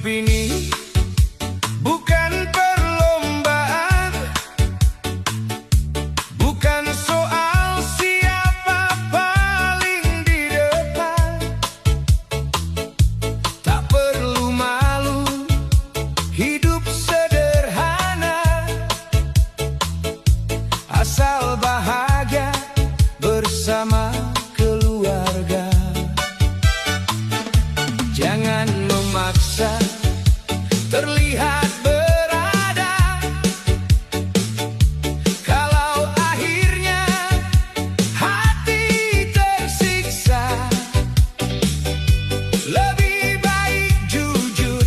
Hidup ini bukan perlombaan, bukan soal siapa paling di depan. Tak perlu malu, hidup sederhana, asal bahagia bersama keluarga. Jangan memaksa terlihat berada, kalau akhirnya hati tersiksa. Lebih baik jujur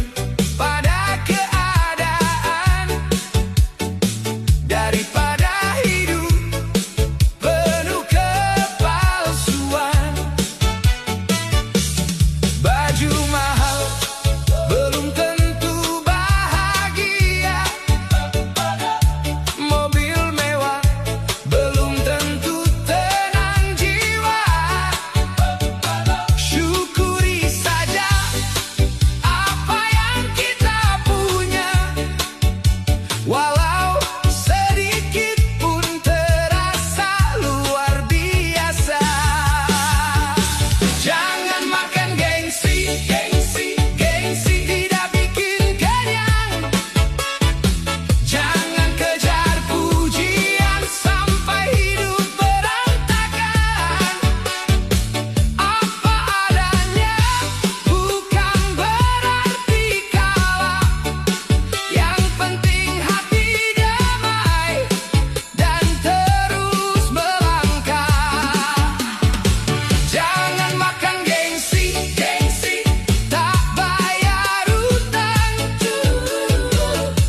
pada keadaan daripada hidup penuh kepalsuan. Baju mahal belum tentu bahagia, mobil mewah belum tentu tenang jiwa. Syukuri saja apa yang kita punya, walau sedikit pun terasa luar biasa. Jangan makan gengsi, gengsi tidak bikin kenyang. Jangan kejar pujian sampai hidup berantakan. Apa adanya bukan berarti kalah, yang penting hati damai dan terus melangkah. Jangan makan gengsi, tak bayar utang.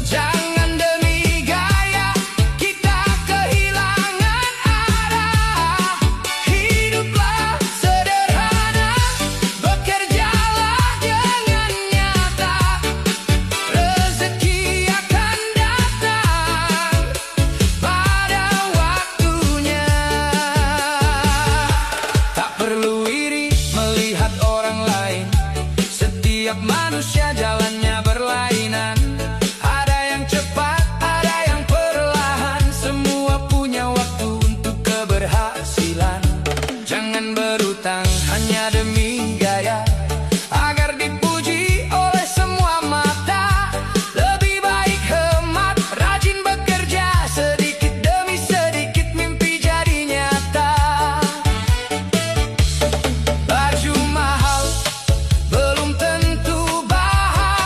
Jangan demi gaya kita kehilangan arah. Hiduplah sederhana, bekerjalah dengan nyata. Rezeki akan datang pada waktunya. Tak perlu iri melihat orang lain, setiap manusia jalannya berlainan. Ada yang cepat, ada yang perlahan, semua punya waktu untuk keberhasilan. Jangan berutang hanya demi gaya, agar dipuji oleh semua mata. Lebih baik hemat, rajin bekerja, sedikit demi sedikit mimpi jadi nyata. Baju mahal belum tentu bahagia,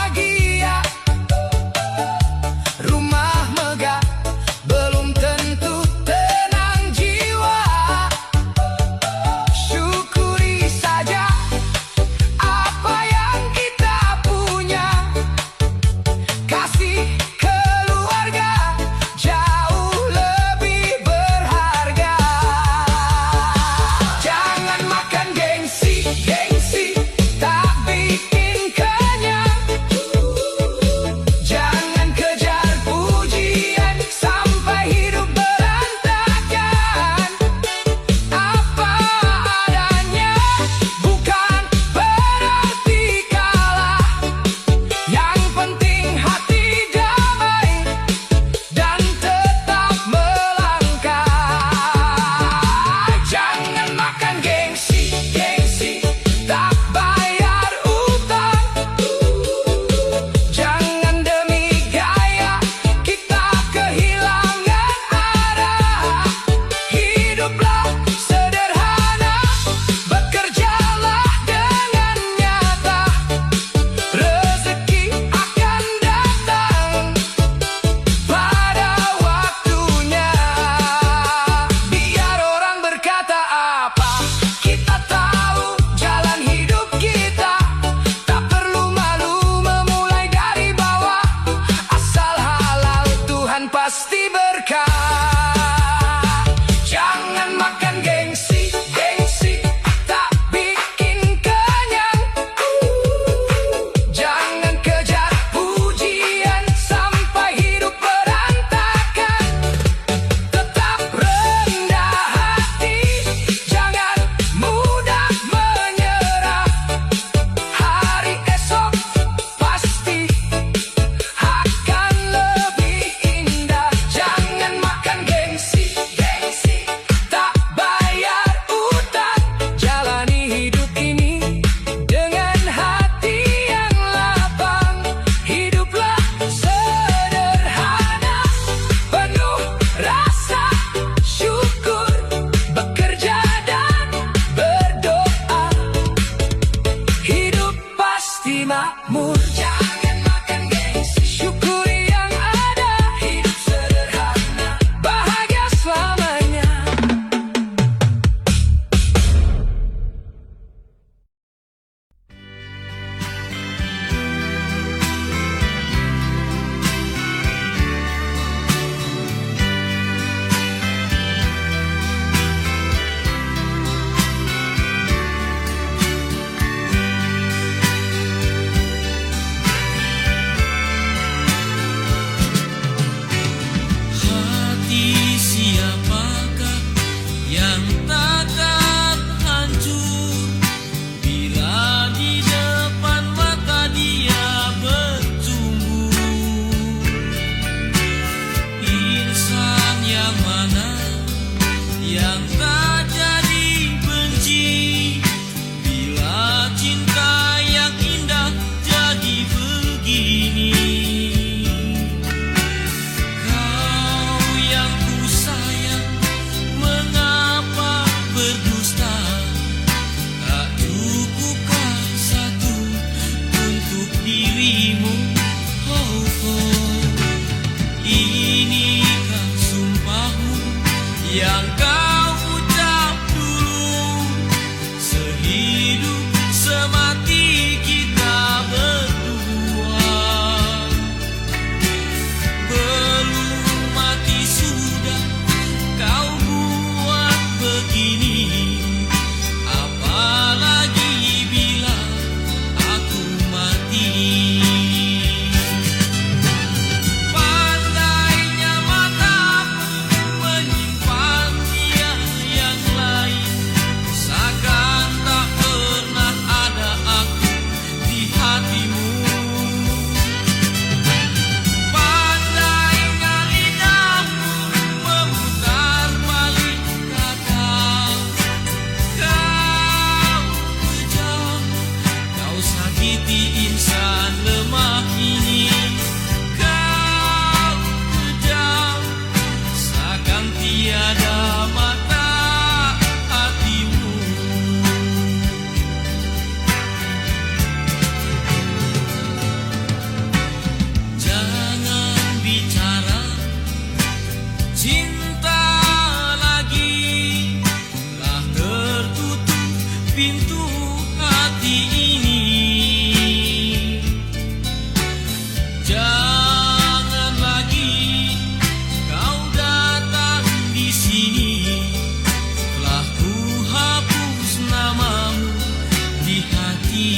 makmur. Jangan makan gengsi, syukuri yang ada. Hidup sederhana, bahagia selamanya. Hati siapakah yang takkan hancur bila di depan mata dia bertumbuh? Insan yang mana yang tak jadi benci bila cinta yang indah jadi begini? Kau yang ku sayang, mengapa berdusta? Tak cukupkah satu untuk dirimu? Oh, oh. Inikah sumpahmu yang kau ucap dulu? Sehidup semati kita berdua. Belum mati sudah kau buat begini. Apalagi bila aku mati. Pandainya matamu menyimpan dia yang lain, seakan tak pernah ada aku di hatimu. Pandainya lidahmu memutar balik kata. Kau kejam, kau sakiti insan lemah ini. Kau kejam, seakan tiada mata hatimu. Jangan bicara cinta lagi, telah tertutup pintu hati ini. Jangan lagi kau datang di sini, telah ku hapus namamu di hati.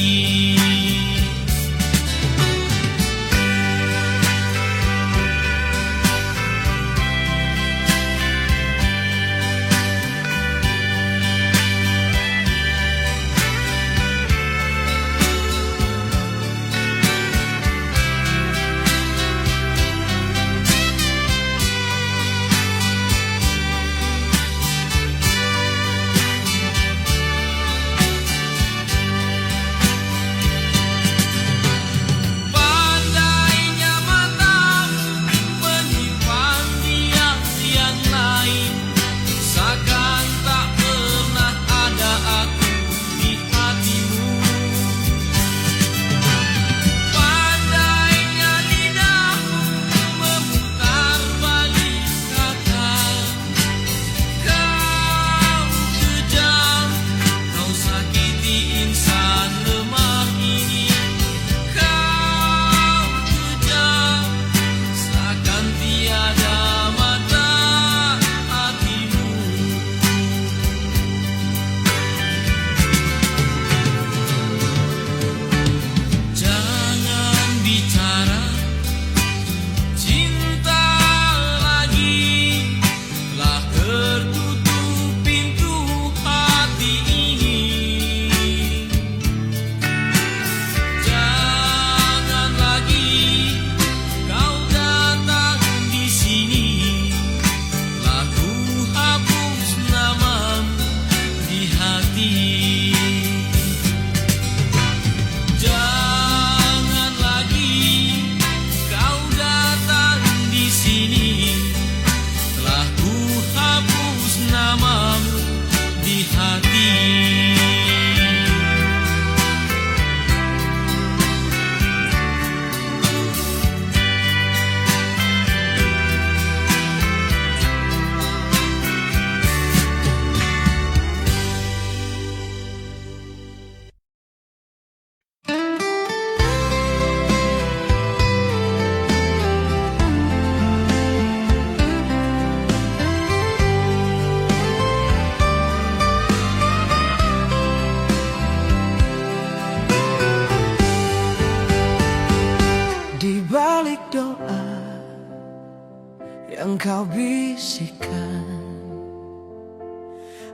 kau bisikan.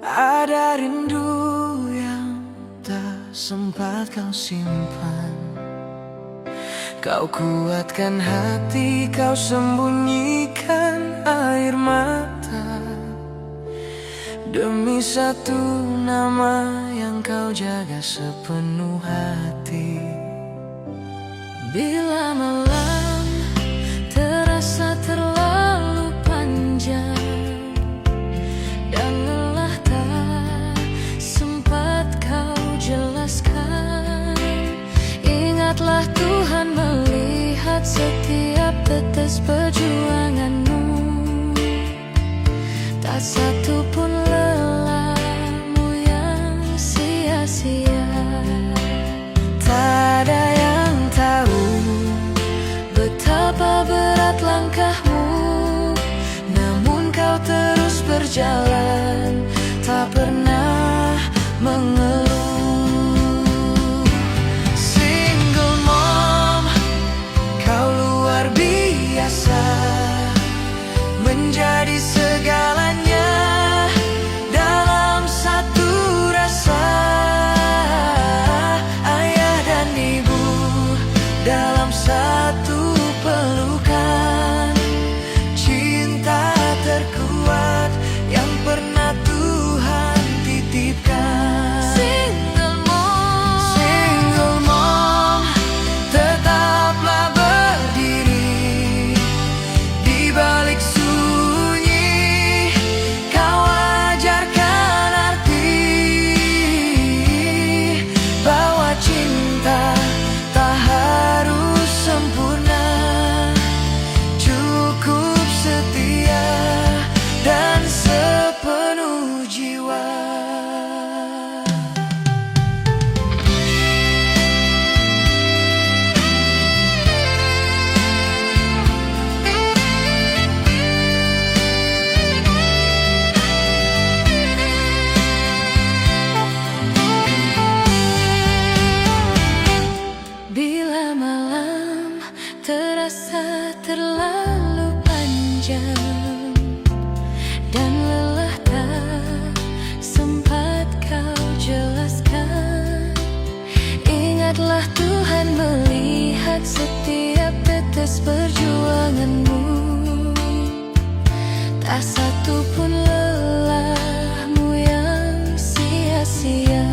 Ada rindu yang tak sempat kau simpan. Kau kuatkan hati, kau sembunyikan air mata, demi satu nama yang kau jaga sepenuh hati. Bila malam terasa terlalu panjang dan lelah tak sempat kau jelaskan, ingatlah Tuhan melihat setiap tetes perjuanganmu. Tak satu pun lelahmu yang sia-sia. Tak ada yang tahu betapa berat langkahmu, namun kau terus berjalan, tak pernah mengeluh. Single mom, kau luar biasa, menjadi segalanya dalam satu rasa. Ayah dan ibu dalam satu pelukan, cinta terkuat yang pernah Tuhan titipkan. Single mom, tetaplah berdiri di balik sunyi. Kau ajarkan arti bahwa cinta tak harus sempurna, cukup setia dan sepenuh jiwa. Bila malam terasa terlalu panjang dan lelah tak sempat kau jelaskan, ingatlah Tuhan melihat setiap tetes perjuanganmu. Tak satu pun lelahmu yang sia-sia.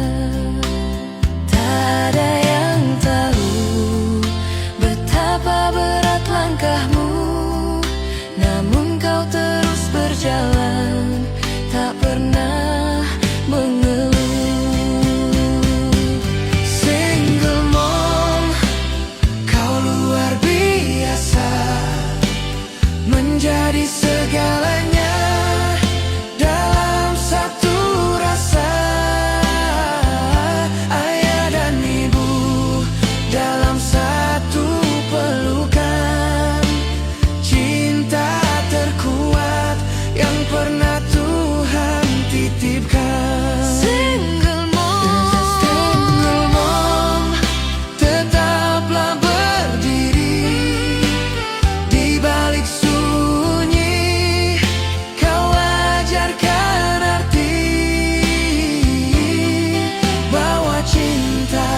Tak ada yang tahu betapa berat langkahmu, namun kau terus berjalan, tak pernah mengeluh. Single mom, kau luar biasa, menjadi segalanya dalam satu rasa. Ayah dan ibu dalam satu pelukan, cinta terkuat yang pernah Tuhan titipkan. Single mom, tetaplah berdiri di balik sunyi. Kau ajarkan arti bahwa cinta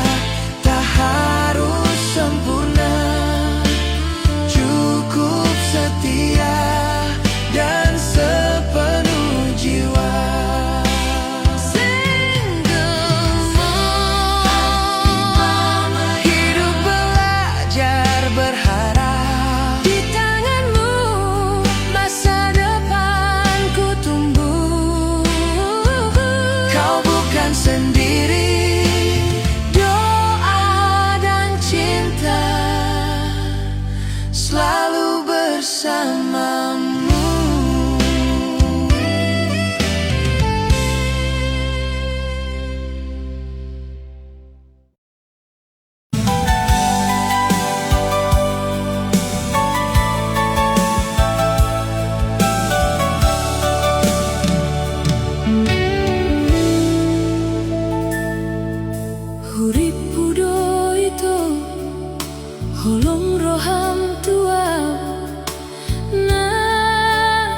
tak harus sempurna, cukup setia dan sepenuh jiwa. Single mom, hidup belajar berharap, di tanganmu masa depanku tumbuh. Kau bukan sendiri, doa dan cinta selalu bersamamu. Urip pudo itu holong roham tua, nah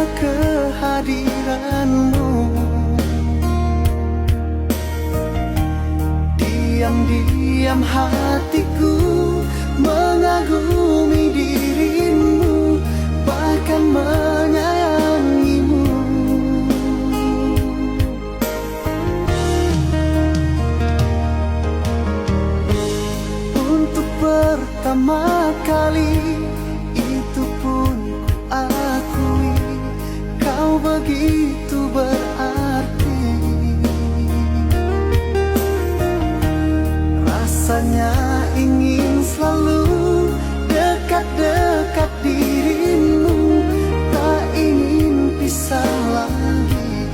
karena kehadiranmu. Diam-diam hatiku mengagumi dirimu, bahkan menyayangimu. Untuk pertama kali itu pun ku akui, kau begitu berarti. Rasanya ingin selalu dekat-dekat dirimu, tak ingin pisah lagi.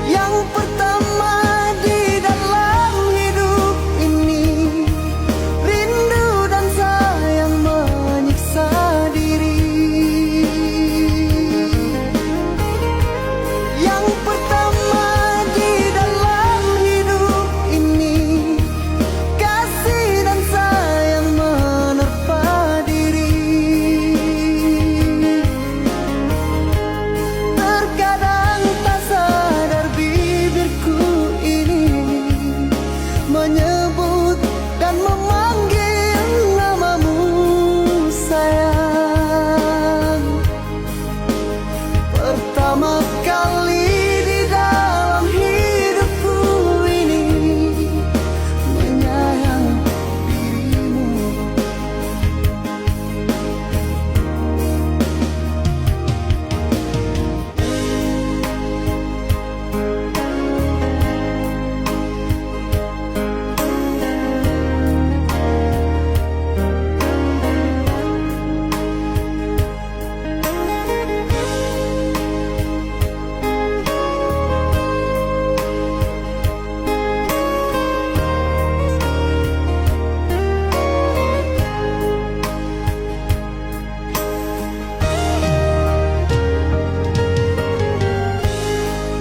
Yang pertama di dalam hidup ini, rindu dan sayang menyiksa diri. Yang pertama di dalam hidup ini, kasih dan sayang menerpa diri. Terkadang tak sadar bibirku ini menyebut dan memanggil namamu sayang. Pertama kali di dalam hidupku ini menyayang dirimu.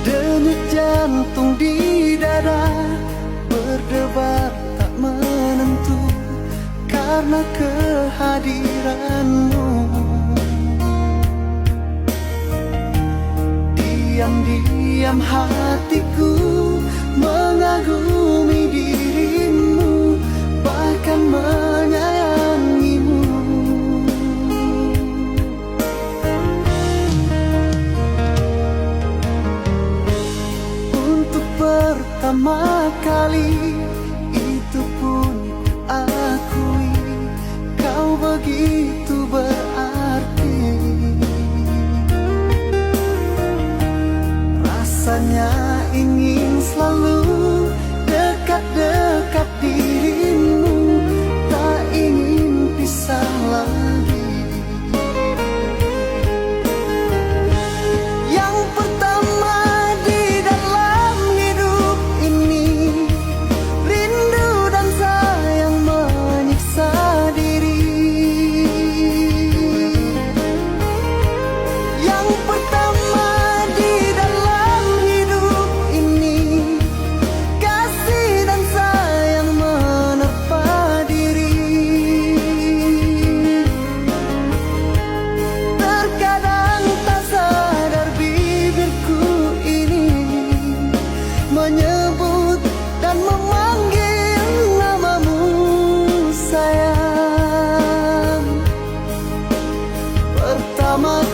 Denyut jantung di dada berdebar tak menentu karena kehadiranmu. Diam-diam hatiku mengagumi dirimu, bahkan menyayangimu. Untuk pertama kali itu pun ku akui, kau begitu berarti. Rasanya ingin selalu dekat-dekat dirimu, tak ingin pisah lagi. Yang pertama di dalam hidup ini, rindu dan sayang menyiksa diri. Yang pertama di dalam hidup ini, kasih dan sayang menerpa diri. Terkadang tak sadar bibirku ini menyebut dan memanggil namamu sayang. Pertama